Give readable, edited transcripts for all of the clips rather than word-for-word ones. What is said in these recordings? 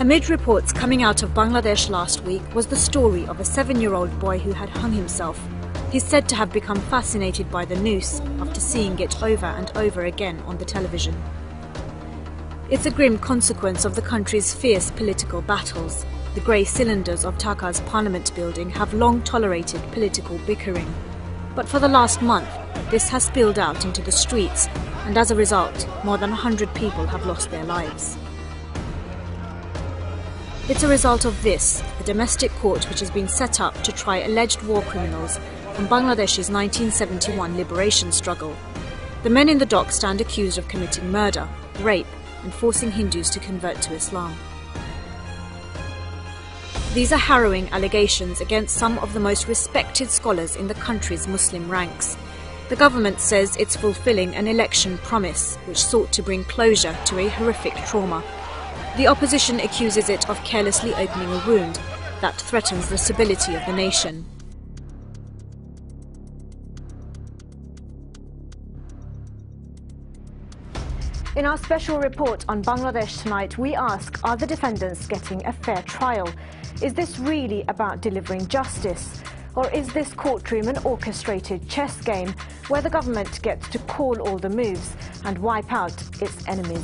Amid reports coming out of Bangladesh last week was the story of a 7-year-old boy who had hung himself. He's said to have become fascinated by the noose after seeing it over and over again on the television. It's a grim consequence of the country's fierce political battles. The grey cylinders of Dhaka's Parliament building have long tolerated political bickering. But for the last month, this has spilled out into the streets, and as a result, more than 100 people have lost their lives. It's a result of this, a domestic court which has been set up to try alleged war criminals from Bangladesh's 1971 liberation struggle. The men in the dock stand accused of committing murder, rape, and forcing Hindus to convert to Islam. These are harrowing allegations against some of the most respected scholars in the country's Muslim ranks. The government says it's fulfilling an election promise which sought to bring closure to a horrific trauma. The opposition accuses it of carelessly opening a wound that threatens the stability of the nation. In our special report on Bangladesh tonight, we ask, are the defendants getting a fair trial? Is this really about delivering justice? Or is this courtroom an orchestrated chess game where the government gets to call all the moves and wipe out its enemies?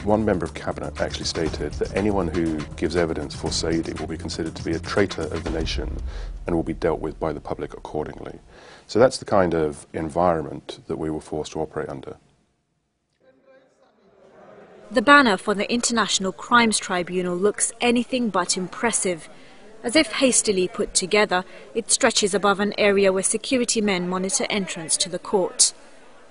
One member of Cabinet actually stated that anyone who gives evidence for Saidi will be considered to be a traitor of the nation and will be dealt with by the public accordingly. So that's the kind of environment that we were forced to operate under. The banner for the International Crimes Tribunal looks anything but impressive. As if hastily put together, it stretches above an area where security men monitor entrance to the court.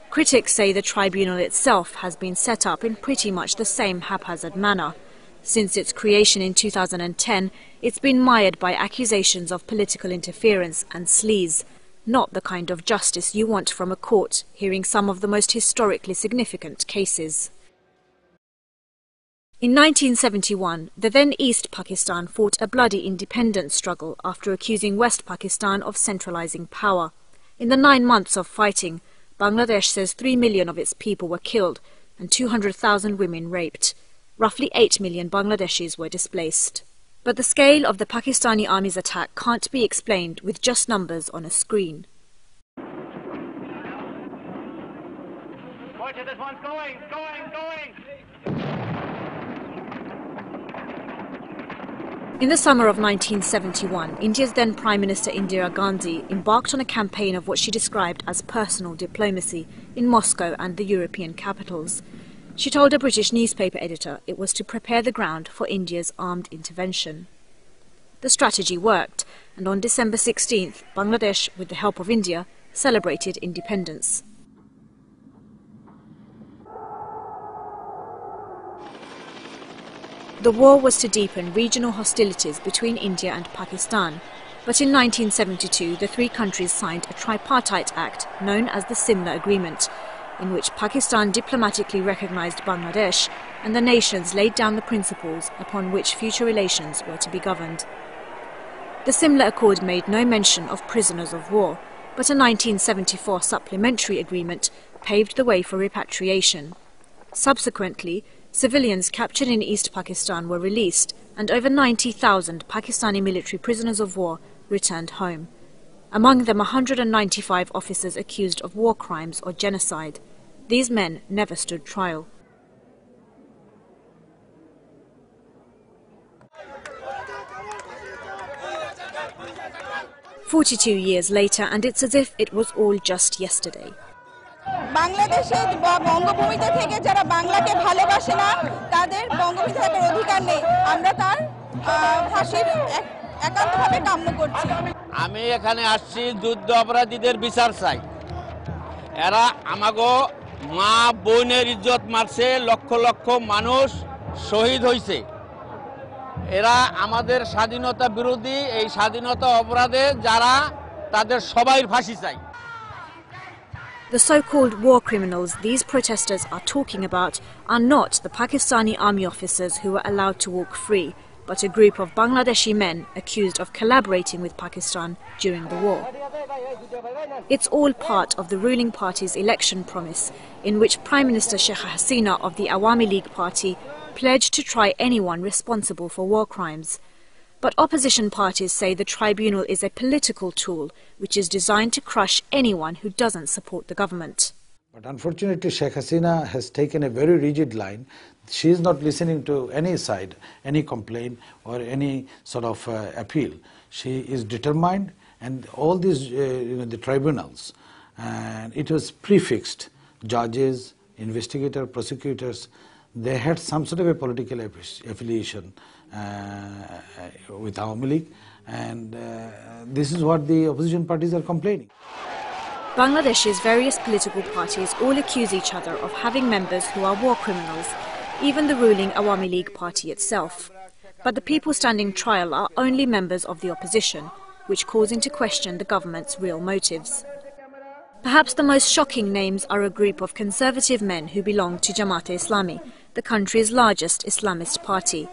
Critics say the tribunal itself has been set up in pretty much the same haphazard manner. Since its creation in 2010, it's been mired by accusations of political interference and sleaze, not the kind of justice you want from a court hearing some of the most historically significant cases. In 1971, the then East Pakistan fought a bloody independence struggle after accusing West Pakistan of centralizing power. In the 9 months of fighting, Bangladesh says 3 million of its people were killed and 200,000 women raped. Roughly 8 million Bangladeshis were displaced. But the scale of the Pakistani army's attack can't be explained with just numbers on a screen. Watch it, this one's going! In the summer of 1971, India's then Prime Minister Indira Gandhi embarked on a campaign of what she described as personal diplomacy in Moscow and the European capitals. She told a British newspaper editor it was to prepare the ground for India's armed intervention. The strategy worked, and on December 16th, Bangladesh, with the help of India, celebrated independence. The war was to deepen regional hostilities between India and Pakistan, but in 1972 the three countries signed a tripartite act known as the Simla Agreement, in which Pakistan diplomatically recognized Bangladesh and the nations laid down the principles upon which future relations were to be governed. The Simla Accord made no mention of prisoners of war, but a 1974 supplementary agreement paved the way for repatriation. Subsequently, civilians captured in East Pakistan were released, and over 90,000 Pakistani military prisoners of war returned home. Among them 195 officers accused of war crimes or genocide. These men never stood trial. "42 years later, and it's as if it was all just yesterday." বাংলাদেশের বঙ্গভূমিতে থেকে যারা বাংলাকে ভালোবাসে না তাদের বঙ্গভূমি থাকার অধিকার নেই। আমরা তার ফাঁসির একান্তভাবে কাম্য করছি। আমি এখানে আসছি যুদ্ধ অপরাধীদের বিচার চাই। এরা আমাগো মা বোনের ইজ্জত মারছে, লক্ষ লক্ষ মানুষ শহীদ হয়েছে। এরা আমাদের স্বাধীনতা বিরোধী, এই স্বাধীনতা অপরাধে যারা তাদের সবাইর ফাঁসি চাই। The so-called war criminals these protesters are talking about are not the Pakistani army officers who were allowed to walk free, but a group of Bangladeshi men accused of collaborating with Pakistan during the war. It's all part of the ruling party's election promise, in which Prime Minister Sheikh Hasina of the Awami League Party pledged to try anyone responsible for war crimes. But opposition parties say the tribunal is a political tool which is designed to crush anyone who doesn't support the government. But unfortunately, Sheikh Hasina has taken a very rigid line. She is not listening to any side, any complaint or any sort of appeal. She is determined, and all these, the tribunals, and it was prefixed, judges, investigators, prosecutors, they had some sort of a political affiliation with Awami League, and this is what the opposition parties are complaining. Bangladesh's various political parties all accuse each other of having members who are war criminals, even the ruling Awami League party itself. But the people standing trial are only members of the opposition, which calls into question the government's real motives. Perhaps the most shocking names are a group of conservative men who belong to Jamaat-e-Islami, the country's largest Islamist party.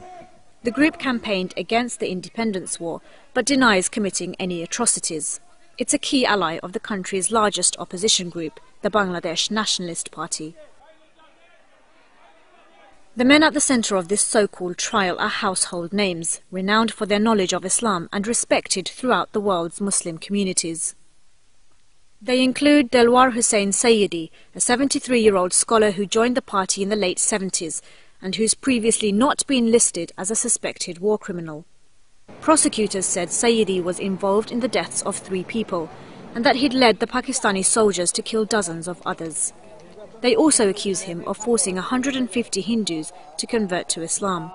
The group campaigned against the independence war, but denies committing any atrocities. It's a key ally of the country's largest opposition group, the Bangladesh Nationalist Party. The men at the centre of this so-called trial are household names, renowned for their knowledge of Islam and respected throughout the world's Muslim communities. They include Delwar Hussain Sayyidi, a 73-year-old scholar who joined the party in the late 70s and who's previously not been listed as a suspected war criminal. Prosecutors said Sayyidi was involved in the deaths of 3 people and that he'd led the Pakistani soldiers to kill dozens of others. They also accuse him of forcing 150 Hindus to convert to Islam.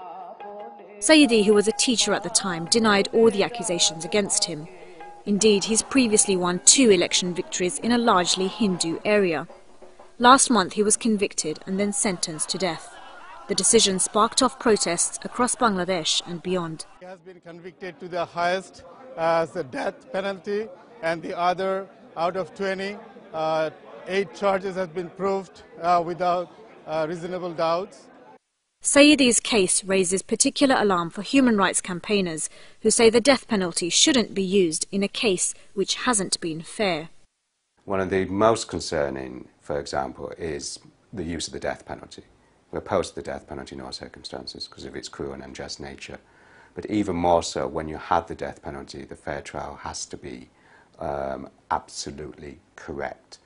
Sayyidi, who was a teacher at the time, denied all the accusations against him. Indeed, he's previously won 2 election victories in a largely Hindu area. Last month he was convicted and then sentenced to death. The decision sparked off protests across Bangladesh and beyond. He has been convicted to the highest as the death penalty, and the other out of 20, 8 charges have been proved without reasonable doubts. Sayyidi's case raises particular alarm for human rights campaigners who say the death penalty shouldn't be used in a case which hasn't been fair. One of the most concerning, for example, is the use of the death penalty. We oppose the death penalty in all circumstances because of its cruel and unjust nature. But even more so, when you have the death penalty, the fair trial has to be absolutely correct.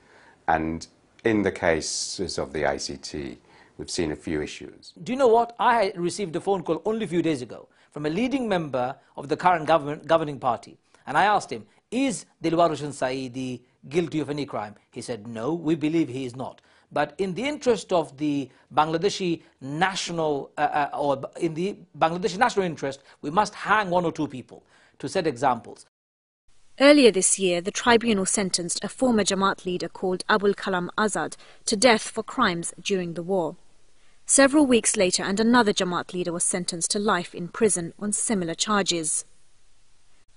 And in the cases of the ICT, we've seen a few issues. Do you know what? I received a phone call only a few days ago from a leading member of the current governing party. And I asked him, is Delwar Hussain Sayyidi guilty of any crime? He said, no, we believe he is not. But in the interest of the Bangladeshi national, in the Bangladeshi national interest, we must hang 1 or 2 people to set examples. Earlier this year, the tribunal sentenced a former Jamaat leader called Abul Kalam Azad to death for crimes during the war. Several weeks later, and another Jamaat leader was sentenced to life in prison on similar charges.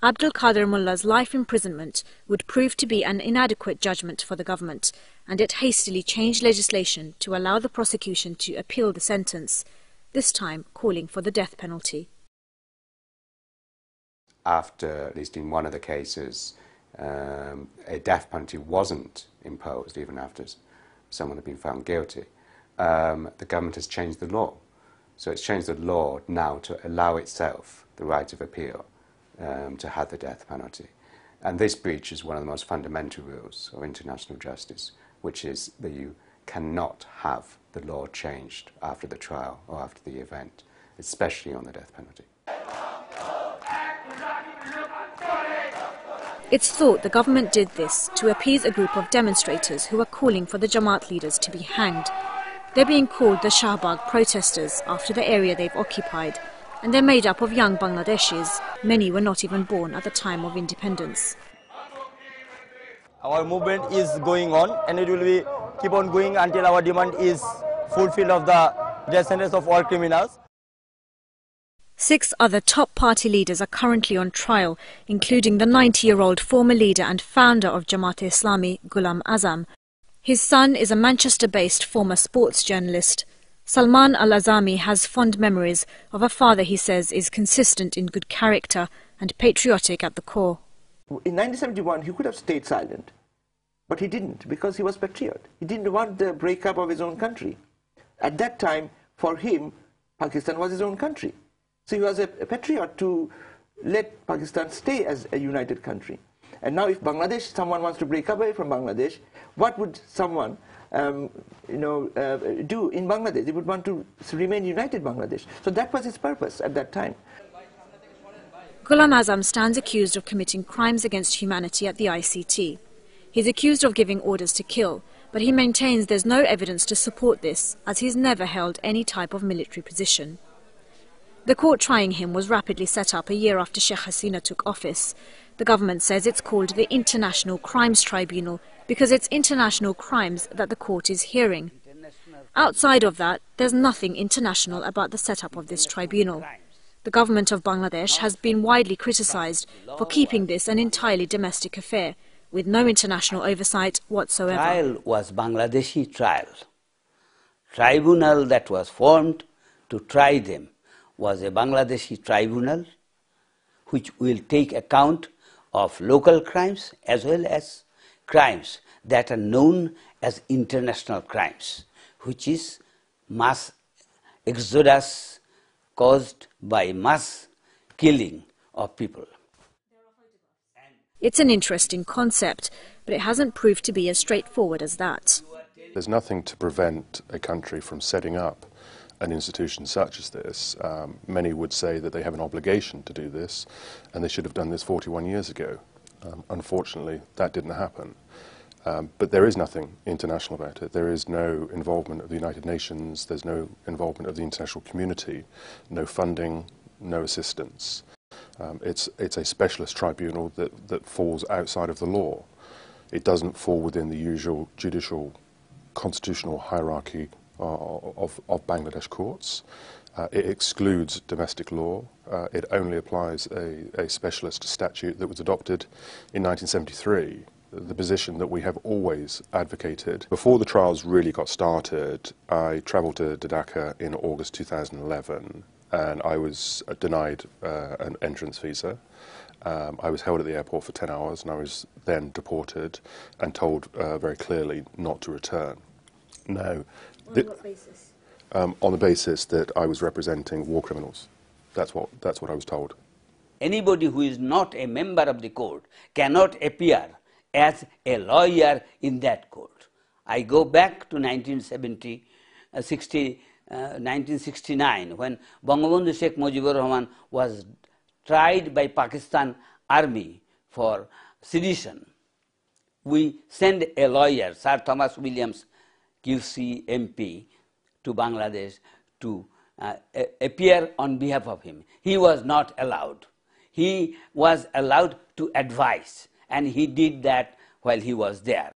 Abdul Qadir Mullah's life imprisonment would prove to be an inadequate judgment for the government, and it hastily changed legislation to allow the prosecution to appeal the sentence, this time calling for the death penalty. After, at least in one of the cases, a death penalty wasn't imposed, even after someone had been found guilty, the government has changed the law. So it's changed the law now to allow itself the right of appeal to have the death penalty. And this breaches one of the most fundamental rules of international justice, which is that you cannot have the law changed after the trial or after the event, especially on the death penalty. It's thought the government did this to appease a group of demonstrators who are calling for the Jamaat leaders to be hanged. They're being called the Shahbag protesters after the area they've occupied, and they're made up of young Bangladeshis. Many were not even born at the time of independence. Our movement is going on, and it will keep on going until our demand is fulfilled of the death sentence of all criminals. 6 other top party leaders are currently on trial, including the 90-year-old former leader and founder of Jamaat-e-Islami, Ghulam Azam. His son is a Manchester-based former sports journalist. Salman Al-Azami has fond memories of a father he says is consistent in good character and patriotic at the core. In 1971, he could have stayed silent, but he didn't because he was patriot. He didn't want the breakup of his own country. At that time, for him, Pakistan was his own country. So he was a patriot to let Pakistan stay as a united country. And now if Bangladesh, someone wants to break away from Bangladesh, what would someone do in Bangladesh? They would want to remain united Bangladesh. So that was his purpose at that time. Ghulam Azam stands accused of committing crimes against humanity at the ICT. He's accused of giving orders to kill, but he maintains there's no evidence to support this, as he's never held any type of military position. The court trying him was rapidly set up a year after Sheikh Hasina took office. The government says it's called the International Crimes Tribunal because it's international crimes that the court is hearing. Outside of that, there's nothing international about the setup of this tribunal. The government of Bangladesh has been widely criticized for keeping this an entirely domestic affair, with no international oversight whatsoever. Trial was Bangladeshi trial. Tribunal that was formed to try them was a Bangladeshi tribunal which will take account of local crimes as well as crimes that are known as international crimes, which is mass exodus caused by mass killing of people. It's an interesting concept, but it hasn't proved to be as straightforward as that. There's nothing to prevent a country from setting up an institution such as this. Many would say that they have an obligation to do this, and they should have done this 41 years ago. Unfortunately, that didn't happen. But there is nothing international about it. There is no involvement of the United Nations, there's no involvement of the international community, no funding, no assistance. It's a specialist tribunal that falls outside of the law. It doesn't fall within the usual judicial constitutional hierarchy of Bangladesh courts. It excludes domestic law. It only applies a specialist statute that was adopted in 1973, the position that we have always advocated. Before the trials really got started, I travelled to Dhaka in August 2011, and I was denied an entrance visa. I was held at the airport for 10 hours, and I was then deported and told very clearly not to return. Now, On what basis? On the basis that I was representing war criminals. That's what I was told. Anybody who is not a member of the court cannot appear as a lawyer in that court. I go back to 1969 when Bangabandhu Sheikh Mujibur Rahman was tried by Pakistan Army for sedition. We sent a lawyer, Sir Thomas Williams, QC MP, to Bangladesh to appear on behalf of him. He was not allowed. He was allowed to advise, and he did that while he was there.